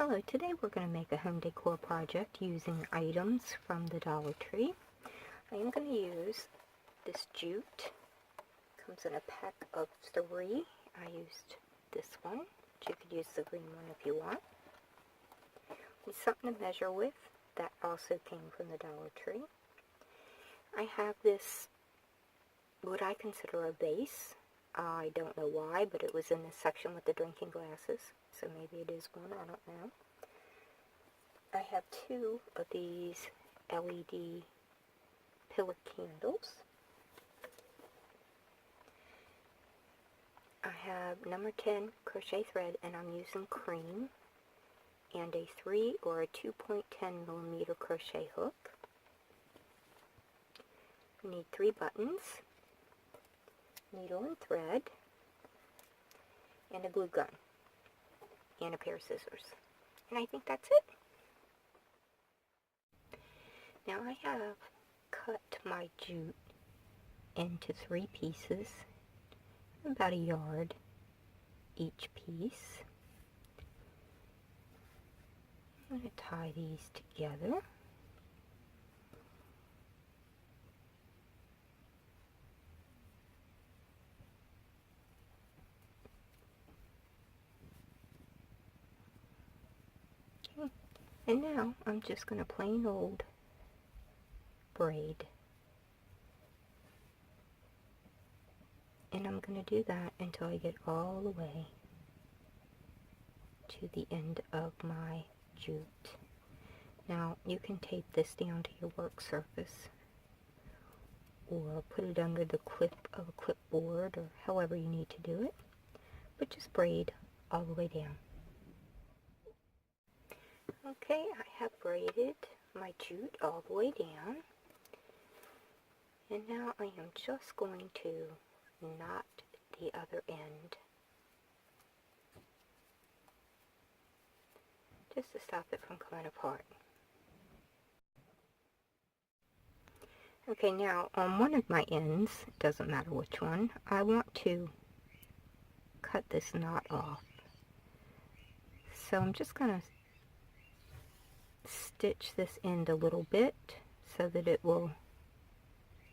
Hello, today we're going to make a home decor project using items from the Dollar Tree. I am going to use this jute. Comes in a pack of 3. I used this one, but you could use the green one if you want. Need something to measure with. That also came from the Dollar Tree. I have this, what I consider a vase. I don't know why, but it was in this section with the drinking glasses, so maybe it is one, I don't know. I have 2 of these LED pillar candles. I have number 10 crochet thread, and I'm using cream, and a 3 or a 2.10 millimeter crochet hook. I need 3 buttons, needle and thread, and a glue gun, and a pair of scissors. And I think that's it. Now I have cut my jute into 3 pieces, about a yard each piece. I'm going to tie these together. Okay. And now I'm just going to plain old braid. And I'm going to do that until I get all the way to the end of my jute. Now you can tape this down to your work surface or put it under the clip of a clipboard or however you need to do it, but just braid all the way down. Okay, I have braided my jute all the way down, and now I am just going to knot the other end just to stop it from coming apart. Okay, now on one of my ends, it doesn't matter which one, I want to cut this knot off. So I'm just going to stitch this end a little bit so that it will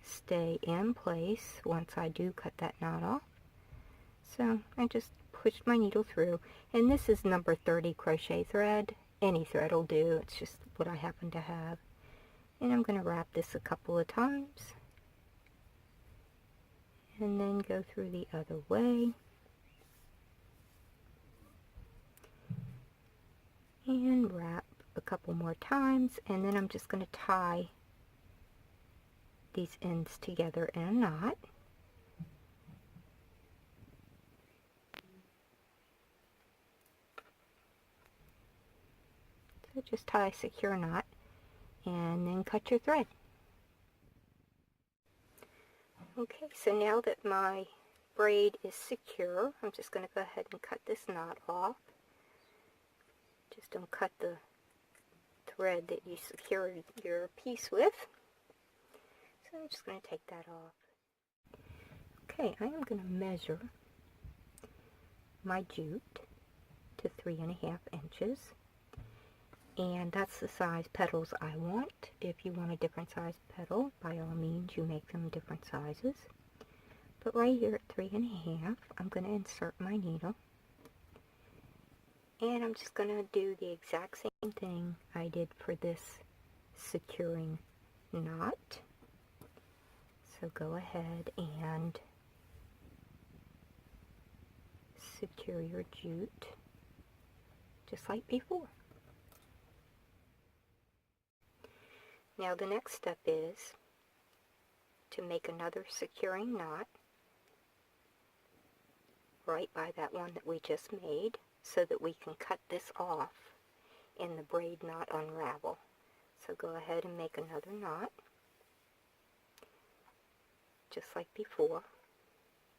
stay in place once I do cut that knot off. So I just pushed my needle through, and this is number 30 crochet thread. Any thread will do, it's just what I happen to have. And I'm going to wrap this a couple of times and then go through the other way and wrap a couple more times, and then I'm just going to tie these ends together in a knot. So just tie a secure knot and then cut your thread. Okay, so now that my braid is secure, I'm just going to go ahead and cut this knot off. Just don't cut the thread that you secured your piece with. So I'm just going to take that off. Okay, I am going to measure my jute to 3.5 inches. And that's the size petals I want. If you want a different size petal, by all means you make them different sizes. But right here at 3.5, I'm going to insert my needle. And I'm just going to do the exact same thing I did for this securing knot. So go ahead and secure your jute just like before. Now the next step is to make another securing knot right by that one that we just made, so that we can cut this off and the braid not unravel. So go ahead and make another knot just like before,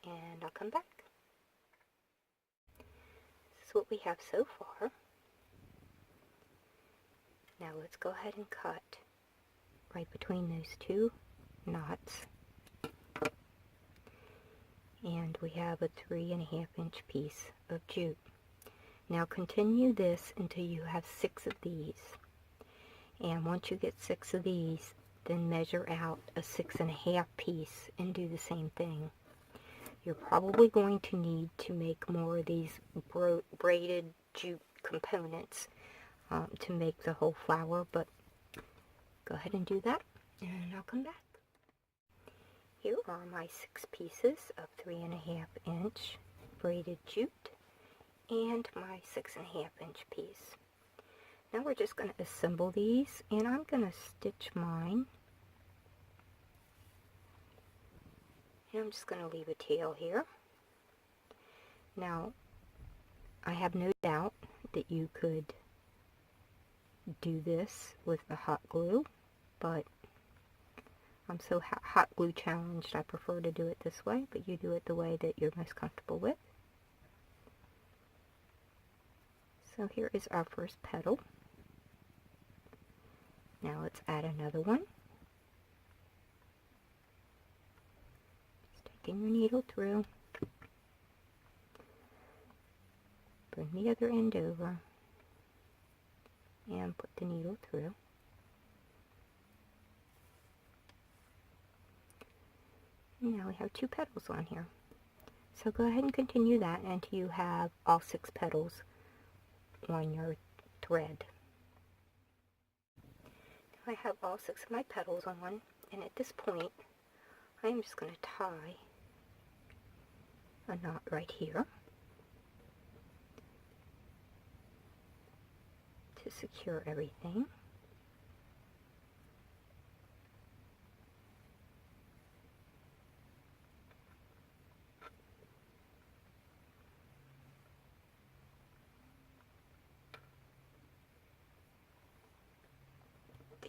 and I'll come back. This is what we have so far. Now let's go ahead and cut right between those 2 knots, and we have a 3.5 inch piece of jute. Now continue this until you have 6 of these. And once you get 6 of these, then measure out a 6.5 piece and do the same thing. You're probably going to need to make more of these braided jute components to make the whole flower, but go ahead and do that, and I'll come back. Here are my 6 pieces of 3.5 inch braided jute and my 6.5 inch piece. Now we're just going to assemble these, and I'm going to stitch mine. And I'm just going to leave a tail here. Now, I have no doubt that you could do this with the hot glue, but I'm so hot glue challenged, I prefer to do it this way, but you do it the way that you're most comfortable with. So here is our first petal. Now let's add another one. Just taking your needle through. Bring the other end over and put the needle through. And now we have 2 petals on here. So go ahead and continue that until you have all 6 petals on your thread. Now I have all 6 of my petals on, and at this point I'm just going to tie a knot right here to secure everything.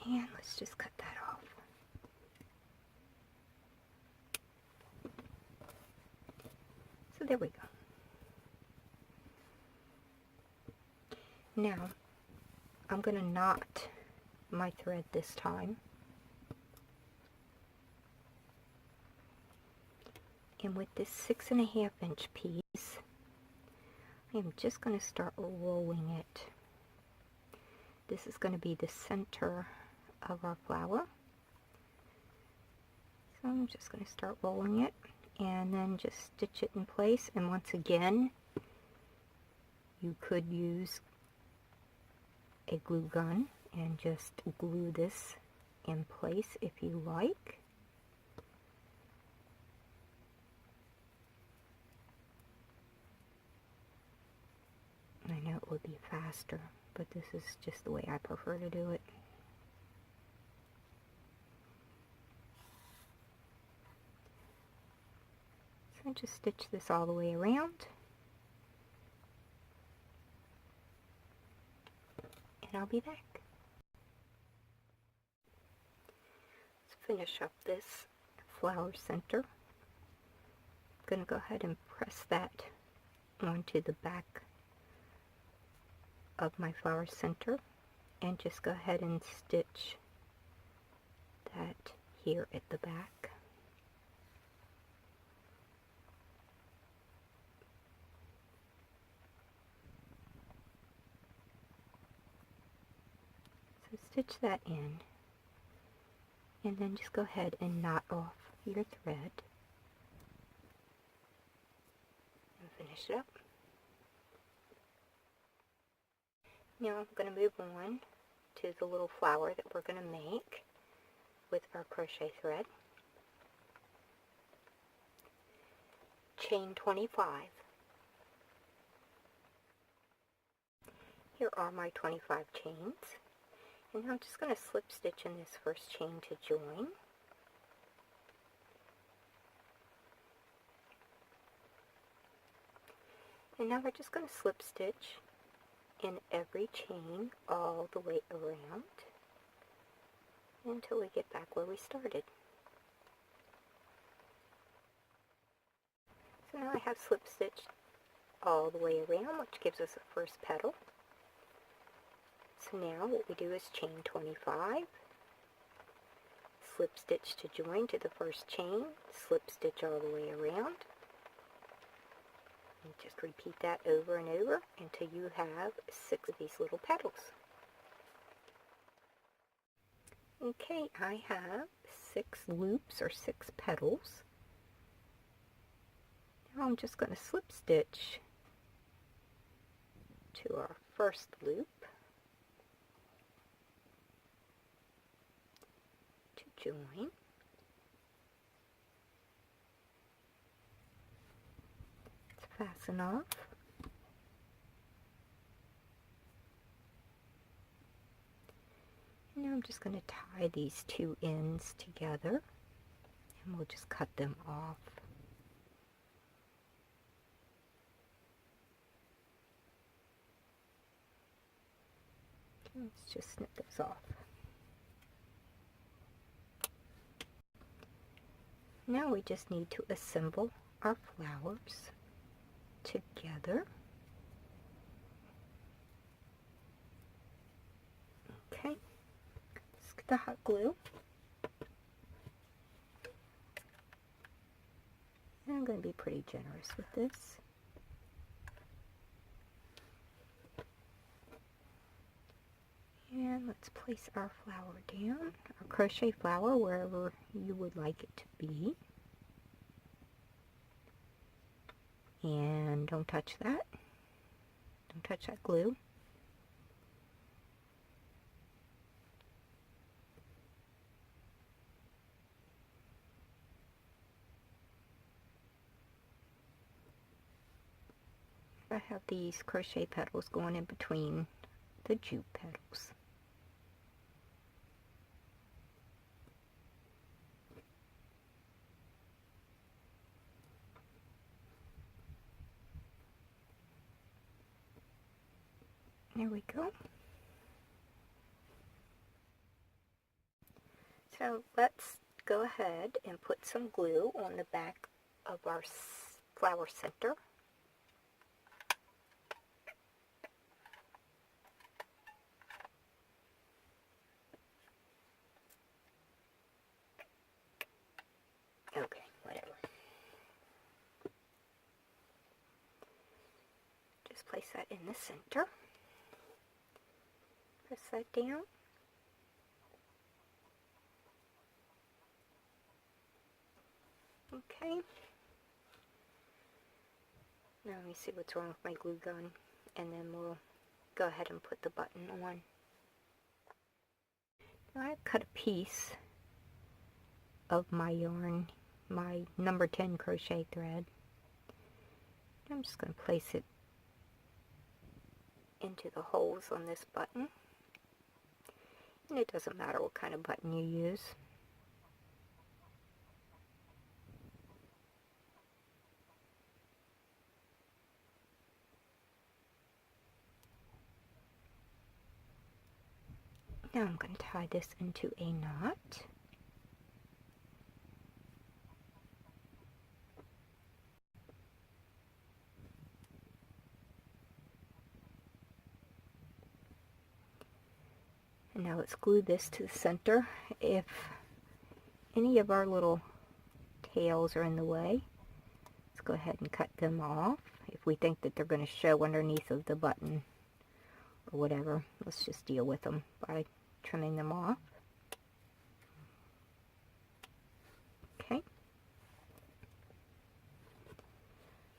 And let's just cut that off. So there we go. Now, I'm going to knot my thread this time. And with this 6.5 inch piece, I'm just going to start rolling it. This is going to be the center of our flower. So I'm just going to start rolling it and then just stitch it in place. And once again, you could use a glue gun and just glue this in place if you like. I know it would be faster, but this is just the way I prefer to do it. So just stitch this all the way around. And I'll be back. Let's finish up this flower center. I'm going to go ahead and press that onto the back of my flower center and just go ahead and stitch that here at the back. So stitch that in and then just go ahead and knot off your thread and finish it up. Now I'm going to move on to the little flower that we're going to make with our crochet thread. Chain 25. Here are my 25 chains. And I'm just going to slip stitch in this first chain to join. And now we're just going to slip stitch in every chain all the way around until we get back where we started. So now I have slip stitched all the way around, which gives us a first petal. So now what we do is chain 25, slip stitch to join to the first chain, slip stitch all the way around, And just repeat that over and over until you have 6 of these little petals. Okay, I have 6 loops or 6 petals. Now I'm just going to slip stitch to our first loop to join. Let's fasten off. And now I'm just going to tie these 2 ends together, and we'll just cut them off. Let's just snip those off. Now we just need to assemble our flowers together. Okay, let's get the hot glue. And I'm going to be pretty generous with this. And let's place our flower down, our crochet flower, wherever you would like it to be. And don't touch that. Don't touch that glue. I have these crochet petals going in between the jute petals. There we go. So let's go ahead and put some glue on the back of our flower center. Okay, whatever. Just place that in the center. Press that down. Okay. Now let me see what's wrong with my glue gun, and then we'll go ahead and put the button on. Now I've cut a piece of my yarn, my number 10 crochet thread. I'm just going to place it into the holes on this button. And it doesn't matter what kind of button you use. Now I'm going to tie this into a knot. And now let's glue this to the center. If any of our little tails are in the way, let's go ahead and cut them off. If we think that they're going to show underneath of the button or whatever, let's just deal with them by trimming them off. Okay.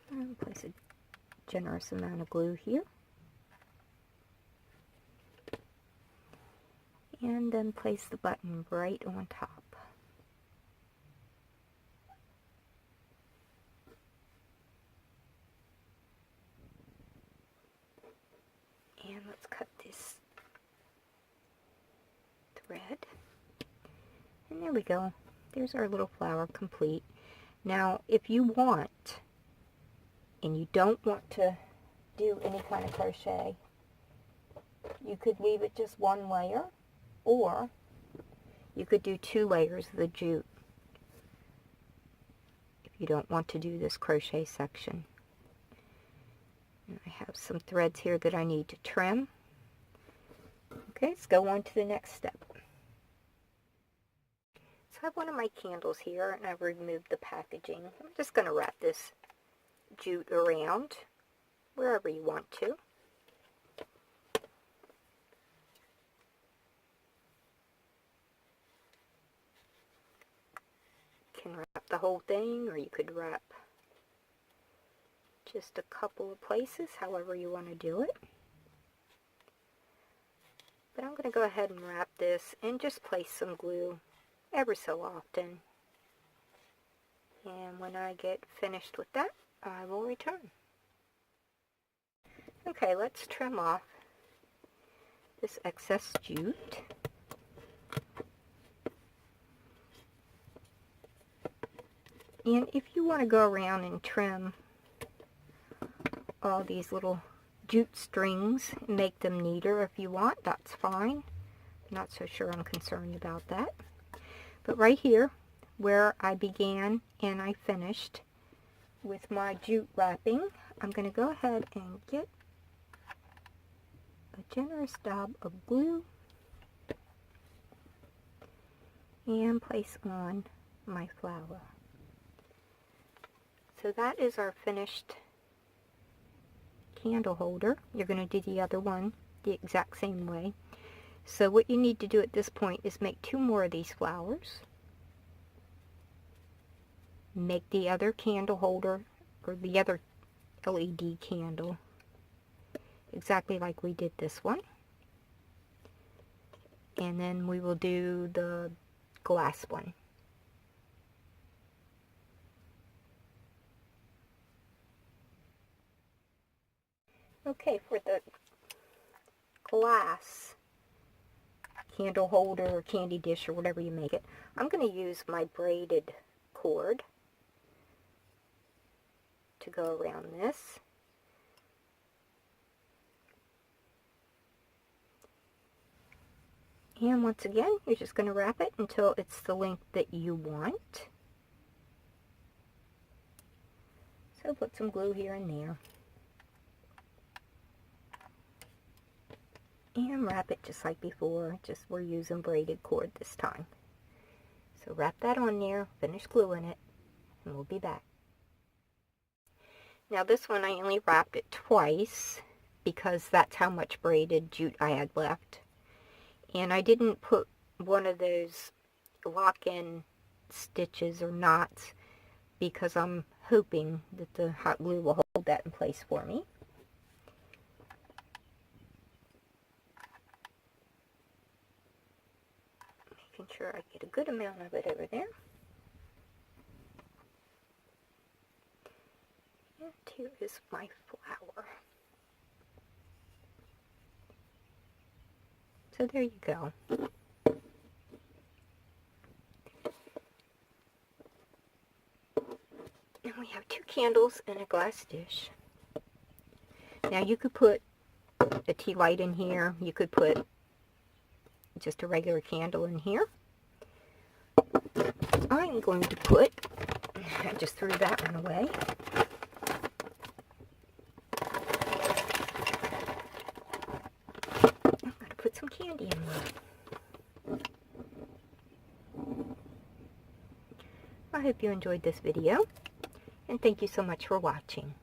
And place a generous amount of glue here. And then place the button right on top. And let's cut this thread. And there we go. There's our little flower complete. Now, if you want, and you don't want to do any kind of crochet, you could leave it just one layer, or you could do 2 layers of the jute if you don't want to do this crochet section. And I have some threads here that I need to trim. Okay, let's go on to the next step. So I have one of my candles here, and I've removed the packaging. I'm just going to wrap this jute around wherever you want to. You can wrap the whole thing, or you could wrap just a couple of places, however you want to do it. But I'm going to go ahead and wrap this and just place some glue ever so often. And when I get finished with that, I will return. Okay, let's trim off this excess jute. And if you want to go around and trim all these little jute strings and make them neater if you want, that's fine. I'm not so sure I'm concerned about that. But right here, where I began and I finished with my jute wrapping, I'm going to go ahead and get a generous dab of glue and place on my flower. So that is our finished candle holder. You're going to do the other one the exact same way. So what you need to do at this point is make 2 more of these flowers. Make the other candle holder, or the other LED candle, exactly like we did this one. And then we will do the glass one. Okay, for the glass candle holder or candy dish or whatever you make it, I'm going to use my braided cord to go around this. And once again, you're just going to wrap it until it's the length that you want. So put some glue here and there. And wrap it just like before, just we're using braided cord this time. So wrap that on there, finish gluing it, and we'll be back. Now this one I only wrapped it twice because that's how much braided jute I had left. And I didn't put one of those lock-in stitches or knots because I'm hoping that the hot glue will hold that in place for me. Making sure I get a good amount of it over there. And here is my flower. So there you go. And we have 2 candles in a glass dish. Now you could put a tea light in here. You could put just a regular candle in here. I'm going to put, I just threw that one away. I'm going to put some candy in there. I hope you enjoyed this video, and thank you so much for watching.